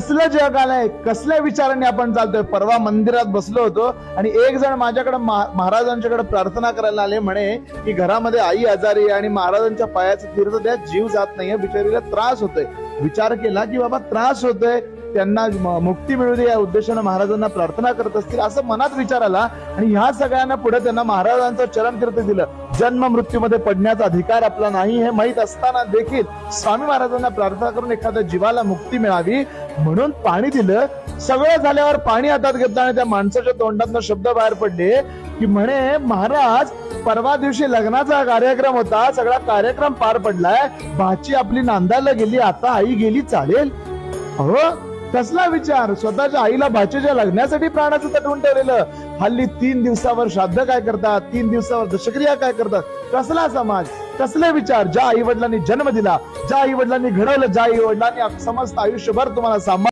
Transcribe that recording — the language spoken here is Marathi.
कसलं जग आलंय, कसल्या विचारांनी आपण चालतोय. परवा मंदिरात बसलो होतो आणि एक जण माझ्याकडे महाराजांच्याकडे प्रार्थना करायला आले, म्हणे की घरामध्ये आई आजारी आहे आणि महाराजांच्या पायाचं तीर्थ द्या, जीव जात नाहीये, बिचारीला त्रास होतोय. विचार केला की बाबा त्रास होतोय, त्यांना मुक्ती मिळू दे या उद्देशाने महाराजांना प्रार्थना करत असतील असं मनात विचार आला. आणि ह्या सगळ्यांना पुढे त्यांना महाराजांचं चरणकीर्तन दिलं. जन्म मृत्यूमध्ये पडण्याचा अधिकार आपला नाही हे माहीत असताना देखील स्वामी महाराजांना प्रार्थना करून एखाद्या जीवाला मुक्ती मिळावी म्हणून पाणी दिलं. सगळं झाल्यावर पाणी हातात घेतलं आणि त्या माणसाच्या तोंडातनं शब्द बाहेर पडले की म्हणे महाराज, परवा दिवशी लग्नाचा कार्यक्रम होता, सगळा कार्यक्रम पार पडलाय, भाची आपली नांदायला गेली, आता आई गेली, चालेल? अहो, कसला विचार. स्वतःच्या आईला भाचीच्या लग्नासाठी प्राणाचं तटवून ठेवलेलं. हल्ली 3 दिवसावर श्राद्ध काय करतात, 3 दिवसावर दशक्रिया काय करतात. कसला समाज, कसले विचार. ज्या आई वडिलांनी जन्म दिला, ज्या आई वडिलांनी घडवलं, ज्या आई वडिलांनी समस्त आयुष्यभर तुम्हाला सांभाळ